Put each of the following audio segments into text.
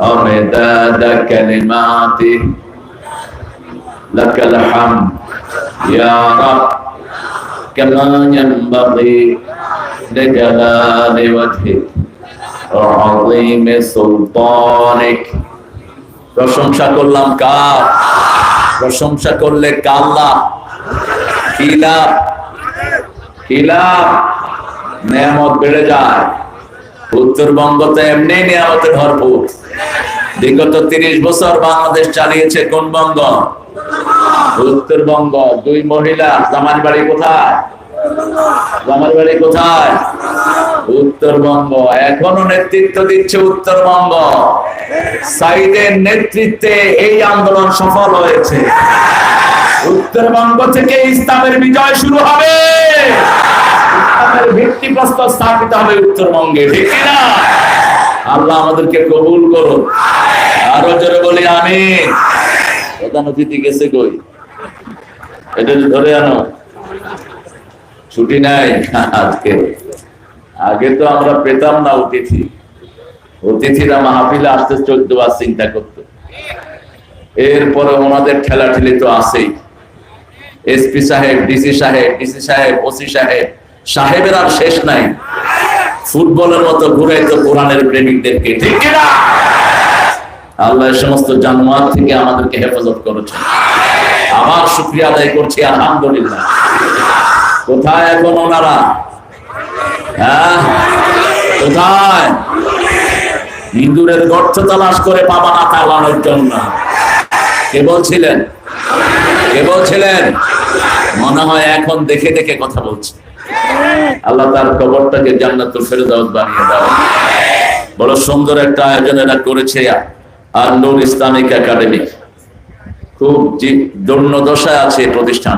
ومداد كلماته لك الحمد يا رب كما ينبغي لجلال وجهك وعظيم سلطانك। প্রশংসা করলাম কার? প্রশংসা করলে কাল্লা কিলা নেয়ামত বেড়ে যায়। উত্তরবঙ্গ তো এমনি নিয়ামতে ভরপুর। বিগত 30 বছর বাংলাদেশ চালিয়েছে কোন বঙ্গ? উত্তরবঙ্গ। দুই মহিলা, জামার বাড়ি কোথায়? জামার বাড়ি কোথায়? উত্তরবঙ্গ। এখনো নেতৃত্ব দিচ্ছে উত্তরবঙ্গ। সাইদের নেতৃত্বে এই আন্দোলন সফল হয়েছে। উত্তরবঙ্গ থেকে ইসলামের বিজয় শুরু হবে। ভিত্তিপ্রস্তর স্থাপিত হবে উত্তরবঙ্গে, ঠিক কিনা? আল্লাহ আমাদেরকে কবুল করুন। আরো জোরে বলি আমিন। প্রধান অতিথি গেছে কই? এটা ধরে আনো, ছুটি নাই আজকে। আগে তো আমরা পেতাম না অতিথি। অতিথিরা মাহফিলে আসতে 14 বার চিন্তা করত। এরপরে ওনাদের ঠেলাঠেলি তো আছেই। এসপি সাহেব, ডিসি সাহেব, ওসি সাহেব, সাহেবের আর শেষ নাই। ফুটবলের মতো ঘুরাইতো কোরআনের প্রেমিকদেরকে, ঠিক কিনা? আল্লাহ সমস্ত জানোয়ার থেকে আমাদেরকে হেফাজত করেছে। আবার শুকরিয়া আদায় করছি, আলহামদুলিল্লাহ। কোথায় এখন ওনারা? কোথায়? ইন্দুরের গর্ত তালাশ করে পাবা না তালানোর জন্য। কে বলছিলেন? মনে হয় এখন দেখে দেখে কথা বলছে। আল্লাহ তার কবরটাকে জান্নাতুল ফেরদাউস বানিয়ে দাও। বড় সুন্দর একটা আয়োজন এরা করেছে আর নূর ইসলামিক একাডেমি। খুব দৈন্য দশায় আছে প্রতিষ্ঠান।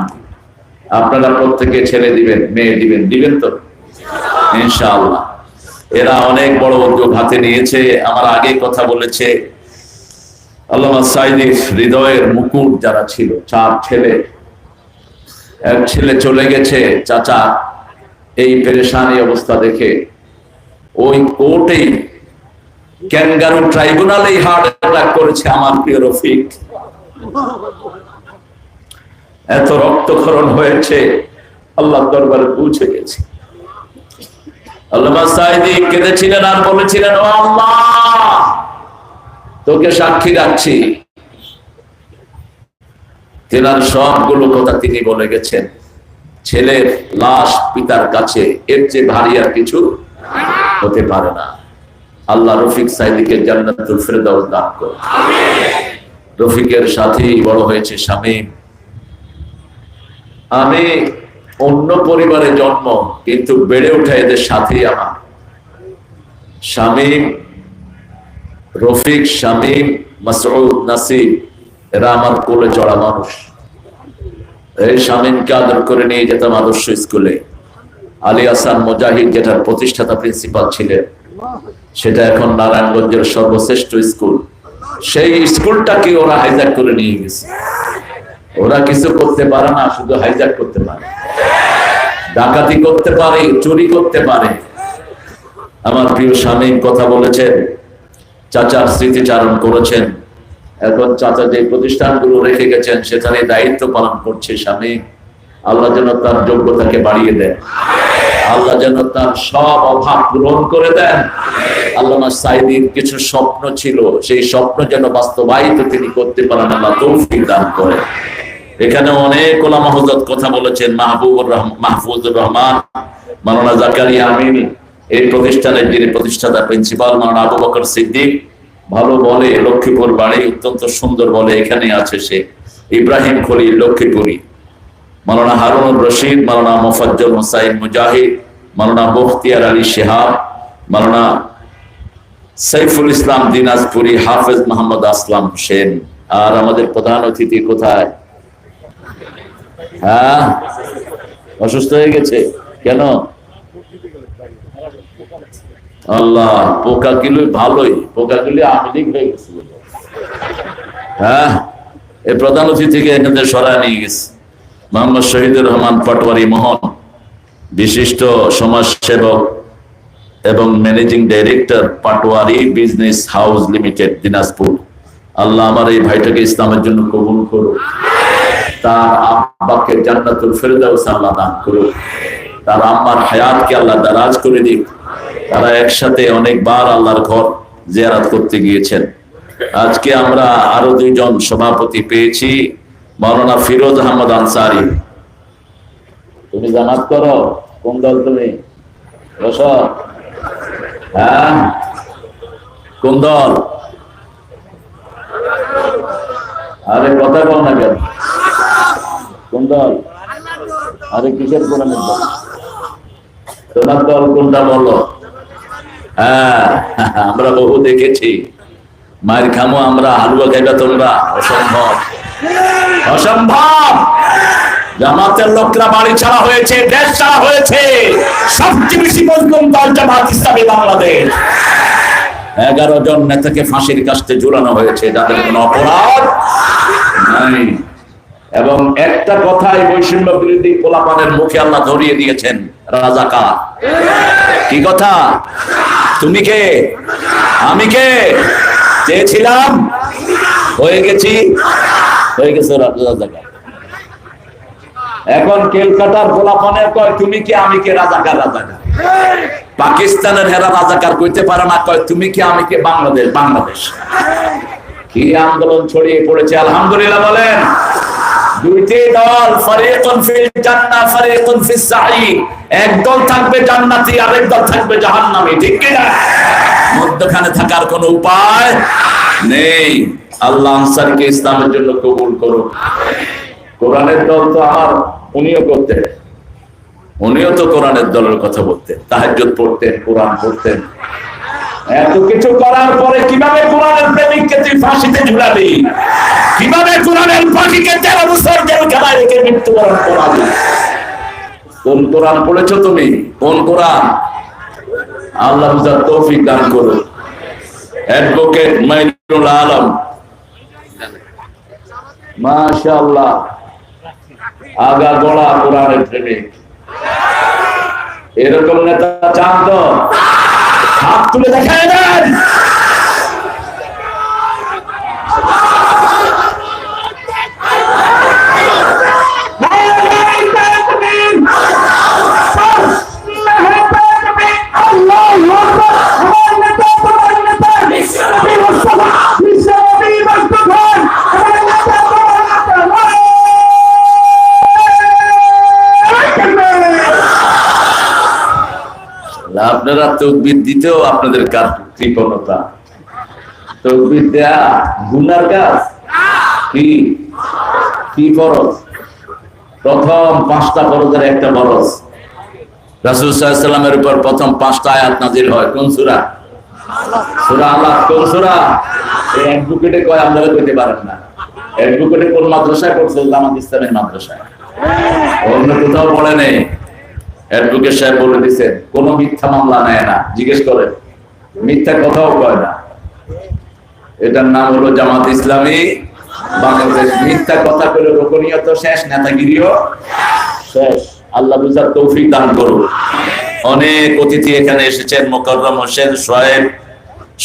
আপনারা প্রত্যেকে ছেলে দিবেন, মেয়ে দিবেন তো ইনশাআল্লাহ। এরা অনেক বড় উদ্যোগ হাতে নিয়েছে। আমার আগে কথা বলেছে আল্লামা সাইদির হৃদয়ের মুকুট যারা ছিল, 4 ছেলে। এক ছেলে চলে গেছে চাচা, এই পেরেশানি অবস্থা দেখে ওই কোর্টেই ক্যাঙ্গারু ট্রাইব্যুনালেই হার্ট অ্যাটাক করেছে আমার প্রিয় রফিক। এত রক্তক্ষরণ হয়েছে, আল্লাহ দরবারে পৌঁছে গেছে। আল্লামা সাইদি কেঁদেছিলেন আর বলেছিলেন, ও আল্লাহ, তোকে সাক্ষী রাখছি। তেনার সবগুলো কথা তিনি বলে গেছেন। ছেলের লাশ পিতার কাছে এর চেয়ে ভারী আর কিছু হতে পারে না। আল্লাহ রফিক সাইদিকে জান্নাতুল ফেরদাউস দান করুন। রফিকের সাথেই বড় হয়েছে শামীম। আমি অন্য পরিবারে জন্ম, কিন্তু বেড়ে ওঠা এদের সাথেই আমার। শামীম, রফিক, শামীম, মাসউদ, নাসিব, এরা আমার কোলে চড়া মানুষ। এই শামীমকে আদর করে নিয়ে যেতাম আদর্শ স্কুলে। আলী হাসান মুজাহিদ যেটার প্রতিষ্ঠাতা প্রিন্সিপাল ছিলেন, সেটা এখন নারায়ণগঞ্জের সর্বশ্রেষ্ঠ স্কুল। সেই স্কুলটাকে ওরা হাইজ্যাক করে নিয়ে গেছে। ওরা কিছু করতে পারে না, শুধু হাইজ্যাক করতে পারে, ডাকাতি করতে পারে, চুরি করতে পারে। আমার প্রিয় শামীম কথা বলেছেন, চাচার স্মৃতিচারণ করেছেন। এখন চাচা যে প্রতিষ্ঠানগুলো রেখে গেছেন সেখানে দায়িত্ব পালন করছে শামীম। আল্লাহ যেন তার যোগ্যতাকে বাড়িয়ে দেন, আল্লাহ যেন তার সব অভাব পূরণ করে দেন। আল্লামা সাইদির কিছু স্বপ্ন ছিল, সেই স্বপ্ন যেন বাস্তবায়িত তিনি করতে পারেন, আল্লাহ তৌফিক দান করে। এখানে অনেক ওলামা হযরত কথা বলেছেন। মাহফুজুর রহমান, মাওলানা জাকারিয়া আমিনী, এই প্রতিষ্ঠানের যিনি প্রতিষ্ঠাতা প্রিন্সিপাল মাওলানা আবু বকর সিদ্দিক, ভালো বলে, লক্ষ্মীপুর বাড়ি, অত্যন্ত সুন্দর বলে, এখানে আছে সে। ইব্রাহিম খলিল লক্ষ্মীপুরী, মাওলানা হারুনুর রশিদ, মাওলানা মুফাজ্জল হুসাইন মুজাহিদ, মাওলানা মুখতিয়ার আলী শিহাব, মাওলানা সাইফুল ইসলাম দিনাজপুরি, হাফেজ মোহাম্মদ আসলাম হোসেন। আর আমাদের প্রধান অতিথি কোথায়? অসুস্থ হয়ে গেছে কেন? আল্লাহ, পোকাগুলো ভালোই, পোকাগুলি আমিলিক হয়ে গেছে। এই প্রধান অতিথিকে এখানে সরায় নিয়ে গেছে মোহাম্মদ শহীদুর রহমান পাটোয়ারি মোহন, বিশিষ্ট সমাজসেবক, এবং managing director Patwari business house limited, Dinajpur. আল্লাহ আমার এই ভাইটাকে ইসলামের জন্য কবুল করুন, তার আব্বাকে জান্নাতুল ফেরদাউস আল্লাহ দান করুন, তার আম্মার হায়াতকে আল্লাহ দারাজ করে দিক। তারা একসাথে অনেকবার আল্লাহর ঘর জিয়ারত করতে গিয়েছেন। আজকে আমরা আরো দুইজন সভাপতি পেয়েছি, মাওলানা ফিরোজ আহমদ আনসারী। তুমি জামাত করো, কোন দল তুমি? হ্যাঁ, কোন দল? আরে কথা বল না কেন? কোন দল? আরে কিসের কোরআনের দল? তোমার দল কোনটা বলো? হ্যাঁ, আমরা বহু দেখেছি। মায়ের খামো আমরা, হালুয়া খাইবা তোমরা? অসম্ভব, অসম্ভব। জামাতের লোকরা বাড়ি ছাড়া হয়েছে, দেশ ছাড়া হয়েছে। সবচেয়ে বেশি মজলুম দল জামাত ইসলামী বাংলাদেশ। 11 জন নেতাকে ফাঁসির কাস্তে ঝুলানো হয়েছে, যাদের কোনো অপরাধ নাই। এবং একটা কথাই বৈষম্য বিরোধী পোলাপানের মুখে আল্লাহ ধরিয়ে দিয়েছেন, রাজাকার। কি কথা? তুমি কে? আমি কে? চেয়েছিলাম, হয়ে গেছি, হয়ে গেছে রাজাকার। এখন কেলকাতার পোলাপানের কয় তুমি কে, আমি কে, রাজাকার, রাজাকার। পাকিস্তানের হেরা রাজাকার কইতে পারে না, কয় তুমি কি, আমি কে, বাংলাদেশ, বাংলাদেশ। কি আন্দোলন ছড়িয়ে পড়েছে, আলহামদুলিল্লাহ বলেন। দুইটি দল, ফারিকুন ফিল জান্নাহ ফারিকুন ফিস সাঈর। এক দল থাকবে জান্নাতি, আরেক দল থাকবে জাহান্নামী, ঠিক কি না? মধ্যখানে থাকার কোনো উপায় নেই। আল্লাহ আনসারকে ইসলামের জন্য কবুল করুন। কোরআনের দল তো আমার, উনিও করতেন, উনিও তো কোরআনের দলের কথা বলতেন, তাহাজ্জুদ পড়তেন, কোরআন পড়তেন। এত কিছু করার পরে কিভাবে কোরআনের প্রেমিককে তুই ফাঁসিতে ঝুলাবি? কিভাবে কোরআনের পাখিকে 13 বছর জেলখানায় রেখে মৃত্যুবরণ করাবি? কোন কোরআন পড়েছো তুমি? কোন কোরআন? আল্লাহ বুঝার তৌফিক দান করুন। অ্যাডভোকেট মাইনুল আলম, মাশাআল্লাহ, আগা গোড়া কোরআনের প্রেমিক। এরকম নেতা চান তো? হাত তুলে দেখায় দেন। আপনারা তাকবীর দিতেও আপনাদের কৃপণতা। তাকবীর দেয়া গুনার কাজ? কি কি ফরজ? প্রথম 5টা ফরজের একটা ফরজ। রাসূল সাল্লাল্লাহু আলাইহি ওয়াসাল্লামের উপর প্রথম 5টা আয়াত নাযিল হয় কোন সূরা? সূরা আলাক। কোন সূরা? এই অ্যাডভোকেটে কয় আপনারা কইতে পারেন না। অ্যাডভোকেটে কোন মাদ্রাসায় পড়ছে? জামাত ইসলামের মাদ্রাসায়, অন্য কোথাও পড়ে নেই। অ্যাডভোকেট সাহেব বলে দিছে কোন মিথ্যা মামলা নেয় না, জিজ্ঞেস করে, মিথ্যা কথাও কয় না। এটার নাম হলো জামাত ইসলামী বাংলাদেশ। মিথ্যা কথা করে রোকনিয়ত শেষ, নেতাগিরিও শেষ। আল্লাহ বুঝার তৌফিক দান করুন। অনেক অতিথি এখানে এসেছেন, মোকাররম হোসেন,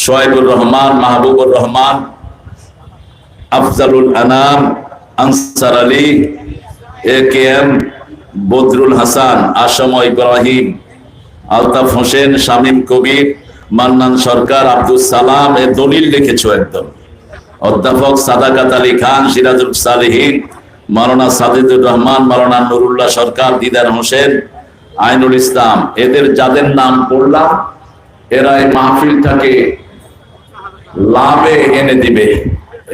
সোয়েবুর রহমান, মাহবুবুর রহমান, আফজালুল আনাম, আনসার আলী, AKM বদরুল হাসান, আসম ইব্রাহিম, আলতাফ হোসেন, শামীম কবির, মান্নান সরকার, আব্দুল সালাম। এ দলিল লিখেছো একদম। অধ্যাপক সাদাকাত আলী খান, সিরাজুল সালেহীন, মাওলানা সাজিদুর রহমান, মাওলানা নুরুল্লাহ সরকার, দিদার হোসেন, আইনুল ইসলাম। এদের যাদের নাম পড়লাম, এরা এই মাহফিলটাকে লাভে এনে দিবে।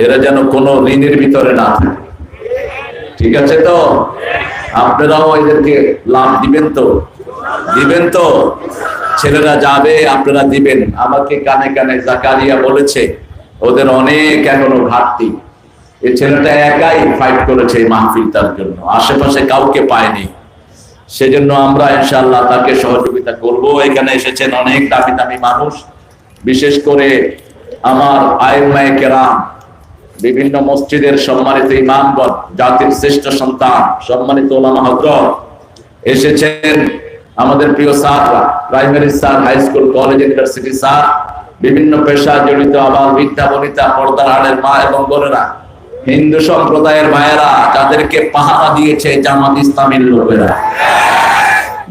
এরা যেন কোনো ঋণের ভিতরে না থাকে, ঠিক আছে তো? আপনারাও এদেরকে লাভ দিবেন তো? দিবেন তো? ছেলেরা যাবে, আপনারা দিবেন। আমাকে কানে কানে জাকারিয়া বলেছে ওদের অনেক এখনো ঘাটতি। এই ছেলেটা একাই ফাইট করেছে এই মাহফিলটার জন্য, আশেপাশে কাউকে পায়নি। সেজন্য আমরা ইনশাআল্লাহ তাকে সহযোগিতা করব। এখানে এসেছেন অনেক দামি দামি মানুষ, বিশেষ করে আমার আইম্মায়ে কেরাম, বিভিন্ন মসজিদের সম্মানিত ইমামগণ, জাতির শ্রেষ্ঠ সন্তান, সম্মানিত উলামা হযরত এসেছেন। আমাদের প্রিয় স্যাররা, primary sir, high school, college, university sir, বিভিন্ন পেশা জড়িত আবার বিদ্যা বনিতা, পর্দার আড়ের মা এবং বোনেরা, হিন্দু সম্প্রদায়ের ভাইয়েরা, যাদেরকে পাহারা দিয়েছে জামাত ইসলামীর লোকেরা,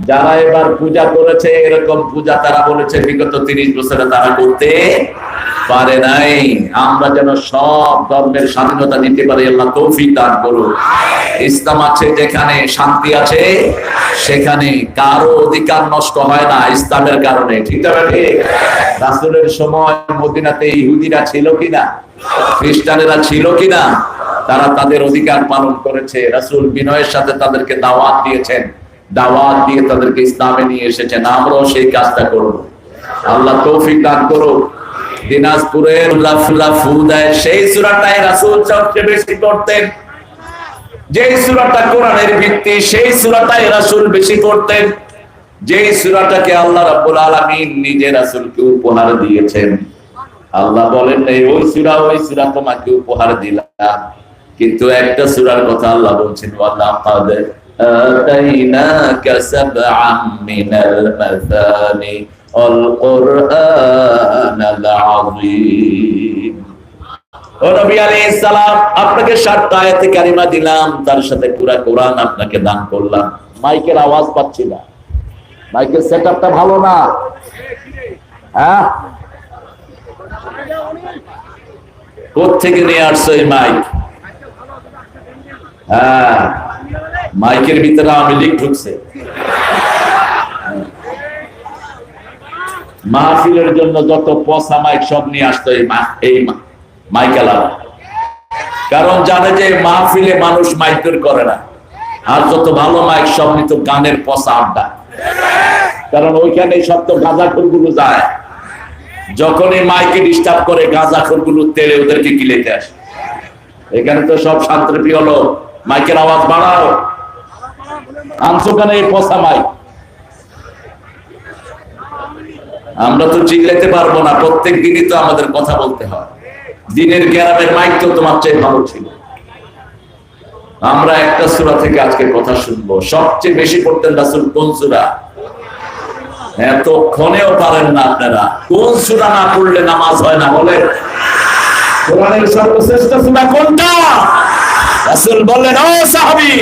যারা এবার পূজা করেছে, এরকম পূজা তারা বলেছে বিগত 30 বছরে তারা করতে পারে নাই। আমরা যেন সব ধর্মের স্বাধীনতা দিতে পারি, আল্লাহ তৌফিক দান করুন। ইসলাম আছে যেখানে, শান্তি আছে সেখানে, কারো অধিকার নষ্ট হয় না ইসলামের কারণে, ঠিক আছে? রাসূলের সময় মদিনাতে ইহুদিরা ছিল কিনা, খ্রিস্টানেরা ছিল কিনা? তারা তাদের অধিকার পালন করেছে। রাসূল বিনয়ের সাথে তাদেরকে দাওয়াত দিয়েছেন, দাওয়াত দিয়ে তাদেরকে ইসলামে নিয়ে এসেছেন। আমরাও সেই কাজটা করব, আল্লাহ তৌফিক দান করুন। দিনাজপুরের সেই সূরাটাই রাসূল সবচেয়ে বেশি পড়তেন, যেই সূরাটা কোরআনের ভিত্তি, সেই সূরাটাই রাসূল বেশি পড়তেন, যেই সূরাটাকে আল্লাহ রাব্বুল আলামিন নিজে রাসূলকে উপহার দিয়েছেন। আল্লাহ বলেন ওই সূরা তোমাকে উপহার দিলাম, কিন্তু একটা সূরার কথা আল্লাহ বলছেন, ওয়ালাকাদ আতাইনাকা সাবআম মিনাল মাসানি আল কুরআনাল আযীম। ও নবী আলাইহিস সালাম, আপনাকে 7টা আয়াতে কারিমা দিলাম, তার সাথে পুরো কোরআন আপনাকে দান করলাম। মাইকের আওয়াজ পাচ্ছি না, মাইকের সেটআপটা ভালো না। হ্যাঁ, কোত্থেকে নিয়ে আসছো এই মাইক? হ্যাঁ, মাইকের ভিতরে আমি লিক ঢুকছে। মাহফিলের জন্য যত পচা মাইক সব নিয়ে আসতো এই মাইকেলা, কারণ জানে যে মাহফিলে মানুষ মাইক তৈরি করে না। আর যত ভালো মাইক সব নিত গানের পচা আড্ডা, কারণ ওইখানে সব তো গাঁজাখোর গুলো যায়। যখন এই মাইকে ডিস্টার্ব করে গাঁজাখোর গুলো তেড়ে ওদেরকে গিলেতে আসে। এখানে তো সব শান্তিপ্রিয় লোক, মাইকের আওয়াজ বাড়াও, আনছো কেন এই পচা মাইক? আমরা তো চিল্লাতে পারবো না, প্রত্যেক দিনই তো আমাদের কথা বলতে হয়। দিনের গ্রামের মাইক তো তোমার চেয়ে ভালো ছিল। আমরা একটা সূরা থেকে আজকে কথা শুনবো। সবচেয়ে বেশি পড়তেন রাসূল কোন সূরা? এতক্ষণেও পারেন না আপনারা। কোন সূরা না পড়লে নামাজ হয় না? বলে কোরআনের সর্বশ্রেষ্ঠ সূরা কোনটা? রাসূল বললেন, ও সাহাবী,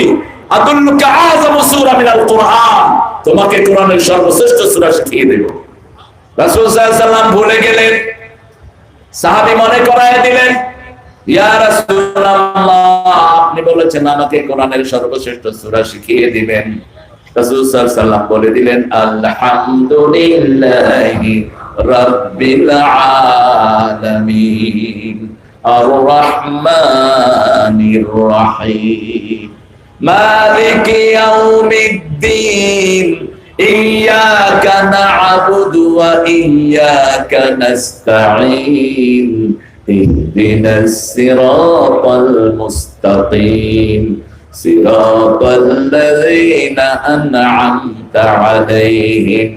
আদুল্লুকা আযমু সূরা মিনাল কুরআন, তোমাকে কোরআনের সর্বশ্রেষ্ঠ সূরা শিখিয়ে দেব। রাসূল সাল্লাল্লাহু আলাইহি ওয়াসাল্লাম ভুলে গেলেন, সাহাবী মনে করায় দিলেন, ইয়া রাসূলুল্লাহ, আপনি বলেছেন আমাকে কোরআনের সর্বশ্রেষ্ঠ সূরা শিখিয়ে দিবেন। রাসূল সাল্লাল্লাহু আলাইহি ওয়াসাল্লাম বলে দিলেন, আলহামদুলিল্লাহি রাব্বিল আলামিন আর রহমানির রহিম মালিকি ইয়াউমিদ্দিন ইয়্যাকা না'বুদু ওয়া ইয়্যাকা নাস্তাঈন ইহদিনাস সিরাতাল মুস্তাকিম সিরাতাল লাযীনা আন'আমতা আলাইহিম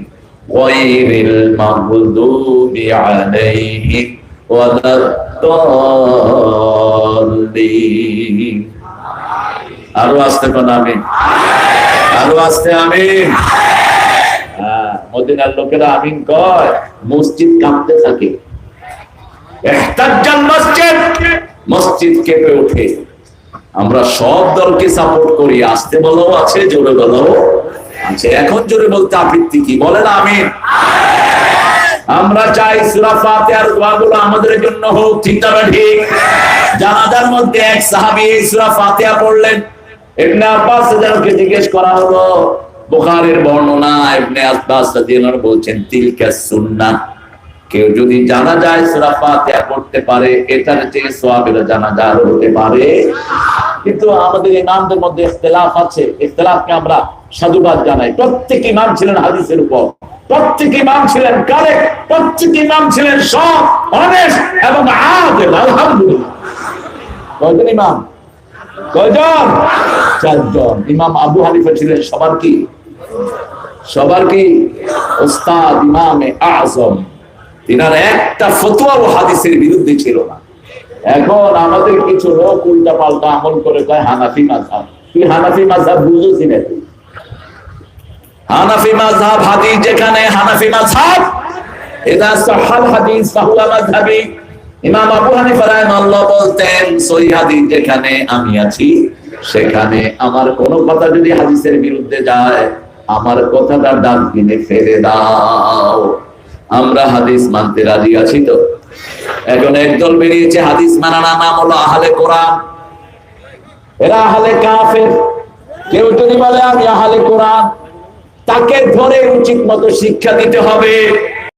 গায়রিল মাগদুবি আলাইহিম ওয়ালাদ-দাল্লিন। আরো আস্তে কোন আমিন, আরো আস্তে আমিন। মদিনার লোকেরা আমিন কয়, মসজিদ কাঁপতে থাকে। ইহতাজ্জাল মসজিদ, মসজিদ কেঁপে ওঠে। আমরা সব দলকে সাপোর্ট করি, আস্তে বলাও আছে, জোরে বলাও আছে। এখন জোরে বলতে আপত্তি কি? বলেন আমিন। আমরা চাই সূরা ফাতিহার দোয়াগুলো আমাদের জন্য হোক, ঠিক না ঠিক? জানাজার মধ্যে এক সাহাবী এই সূরা ফাতিহা পড়লেন। ইবনে আব্বাস রাদিয়াল্লাহু জিজ্ঞেস করা হলো, বুখারীর বর্ণনা, ইবনে আব্বাস রাদিয়াল্লাহু বলছেন, তিলকা সুন্নাহ, কেউ যদি জানাজায় সূরা ফাতিহা পড়তে পারে এটার চেয়ে সওয়াবের জানাজা আর হতে পারে। কিন্তু আমাদের ইমামদের মধ্যে ইখতিলাফ আছে, ইখতিলাফকে আমরা সাধুবাদ জানাই। প্রত্যেক ইমাম ছিলেন হাদিসের উপর, প্রত্যেক ইমাম ছিলেন কারেক্ট, প্রত্যেক ইমাম ছিলেন সৎ, অনেস্ট এবং আদিল। আলহামদুলিল্লাহ। কয়জন ইমাম? কয়জন? 4 জন। ইমাম আবু হানিফা ছিলেন সবার কি? সবার কি? উস্তাদ, ইমামে আযম। তিনার একটা ফতোয়া ও হাদিসের বিরুদ্ধে ছিল না। এখন আমাদের কিছু লোক উল্টা পাল্টা আমল করে কয় হানাফি মাযহাব। কি হানাফি মাযহাব বুঝোস না তুই? হানাফি মাযহাব হাদিস যেখানে হানাফি মাযহাব ইদা সাহাল হাদিস ফাহুয়া মাযহাবি। ইমাম আবু হানিফা রাহিমাহুল্লাহ বলতেন সহিহ হাদিস যেখানে আমি আছি সেখানে আমার কোন কথা যদি হাদিসের বিরুদ্ধে যায় আমার কথাটা ডাস্টবিনে ফেলে দাও। আমরা হাদিস মানতে রাজি আছি তো? এখন একদল বেরিয়েছে হাদিস মানা না, নাম হলো আহলে কোরআন, এরা আহলে কাফের। কেউ যদি বলে আমি আহলে কোরআন তাকে ধরে উচিত মতো শিক্ষা দিতে হবে।